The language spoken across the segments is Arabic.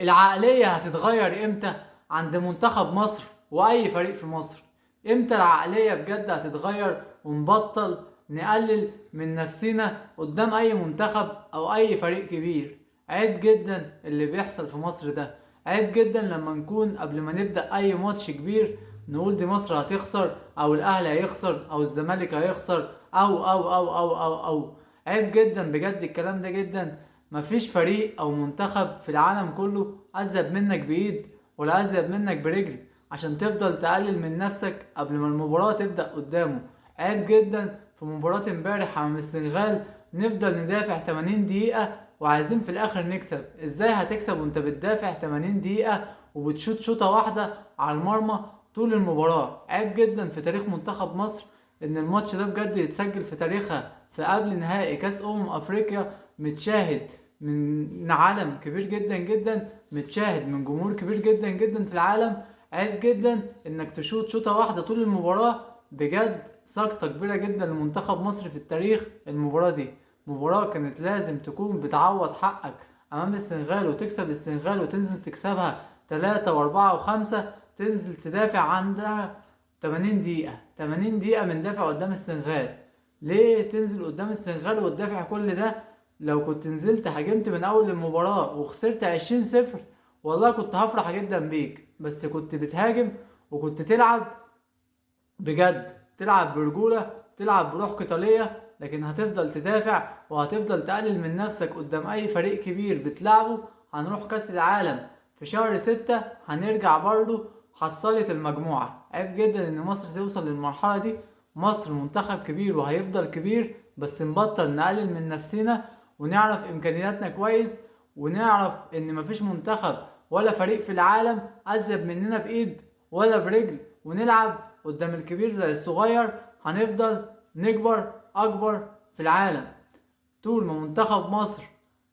العقلية هتتغير امتى عند منتخب مصر واي فريق في مصر؟ امتى العقلية بجد هتتغير ونبطل نقلل من نفسنا قدام اي منتخب او اي فريق كبير؟ عيب جدا اللي بيحصل في مصر ده. عيب جدا لما نكون قبل ما نبدأ اي ماتش كبير نقول دي مصر هتخسر او الاهلي هيخسر او الزمالك هيخسر او. عيب جدا بجد الكلام ده جدا. مفيش فريق او منتخب في العالم كله ازيد منك بايد ولا ازيد منك برجل عشان تفضل تقلل من نفسك قبل ما المباراة تبدأ قدامه. عيب جدا في مباراة امبارح امام السنغال نفضل ندافع 80 دقيقة وعايزين في الاخر نكسب. ازاي هتكسب وانت بتدافع 80 دقيقة وبتشوط شوطة واحدة على المرمى طول المباراة؟ عيب جدا في تاريخ منتخب مصر ان الماتش ده بجد يتسجل في تاريخها في قبل نهائي كاس افريقيا، متشاهد من عالم كبير جدا جدا، متشاهد من جمهور كبير جدا جدا في العالم. عيب جدا انك تشوط شوطة واحدة طول المباراة. بجد سقطة كبيرة جدا لمنتخب مصر في التاريخ. المباراة دي مباراة كانت لازم تكون بتعوض حقك امام السنغال وتكسب السنغال وتنزل تكسبها 3 و4 و5، تنزل تدافع عندها 80 دقيقة. 80 دقيقة من دافع قدام السنغال. ليه تنزل قدام السنغال وتدافع كل ده؟ لو كنت نزلت هاجمت من اول المباراة وخسرت 20-0 والله كنت هفرح جدا بيك، بس كنت بتهاجم وكنت تلعب بجد، تلعب برجولة، تلعب بروح قتالية. لكن هتفضل تدافع وهتفضل تقلل من نفسك قدام اي فريق كبير بتلعبه. هنروح كاس العالم في شهر 6 هنرجع برضه حصلت المجموعة. عيب جدا ان مصر توصل للمرحلة دي. مصر منتخب كبير وهيفضل كبير، بس نبطل نقلل من نفسنا ونعرف امكانياتنا كويس، ونعرف ان مفيش منتخب ولا فريق في العالم ازيد مننا بايد ولا برجل، ونلعب قدام الكبير زي الصغير. هنفضل نكبر اكبر في العالم. طول ما منتخب مصر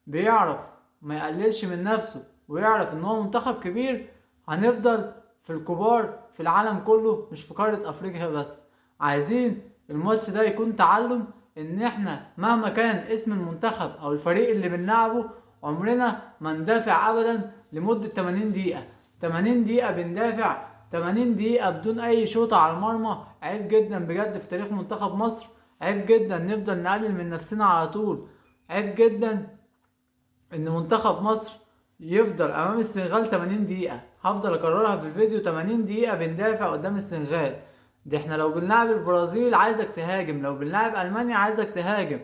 بيعرف ما يقللش من نفسه ويعرف ان هو منتخب كبير هنفضل في الكبار في العالم كله، مش في قارة افريقيا بس. عايزين الماتش ده يكون تعلم ان احنا مهما كان اسم المنتخب او الفريق اللي بنلعبه عمرنا ما ندافع ابدا لمدة 80 دقيقة. 80 دقيقة بندافع 80 دقيقة بدون اي شوطة على المرمى. عيب جدا بجد في تاريخ منتخب مصر. عيب جدا نفضل نقلل من نفسنا على طول. عيب جدا ان منتخب مصر يفضل امام السنغال 80 دقيقة. هفضل اكررها في الفيديو، 80 دقيقة بندافع قدام السنغال. دي احنا لو بنلعب البرازيل عايزك تهاجم، لو بنلعب المانيا عايزك تهاجم.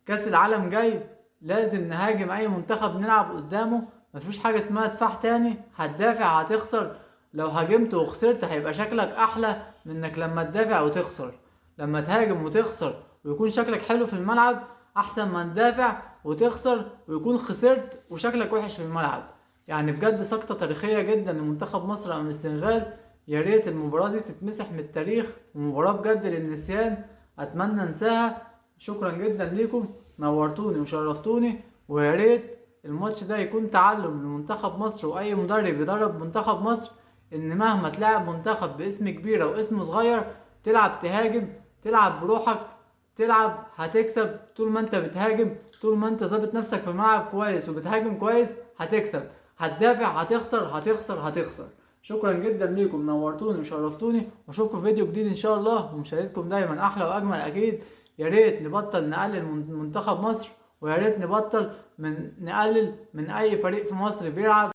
كاس العالم جاي لازم نهاجم اي منتخب نلعب قدامه. مفيش حاجة اسمها دفاع تاني. هتدافع هتخسر، لو هاجمت وخسرت هيبقى شكلك احلى منك لما تدافع وتخسر. لما تهاجم وتخسر ويكون شكلك حلو في الملعب احسن ما تدافع وتخسر ويكون خسرت وشكلك وحش في الملعب. يعني بجد سقطة تاريخية جدا لمنتخب مصر امام السنغال. يا ريت المباراة دي تتمسح من التاريخ، ومباراة بجد للنسيان. اتمنى انساها. شكرا جدا ليكم، نورتوني وشرفتوني. ويا ريت الماتش ده يكون تعلم لمنتخب مصر واي مدرب يدرب منتخب مصر ان مهما تلعب منتخب باسم كبير او اسم صغير تلعب تهاجم، تلعب بروحك، تلعب هتكسب. طول ما انت بتهاجم، طول ما انت ظابط نفسك في الملعب كويس وبتهاجم كويس هتكسب. هتدافع هتخسر. شكرا جدا ليكم، نورتوني وشرفتوني، واشوفكم في فيديو جديد ان شاء الله. ومشاهدتكم دايما احلى واجمل اكيد. يا ريت نبطل نقلل من منتخب مصر، ويا ريت نبطل نقلل من اي فريق في مصر بيلعب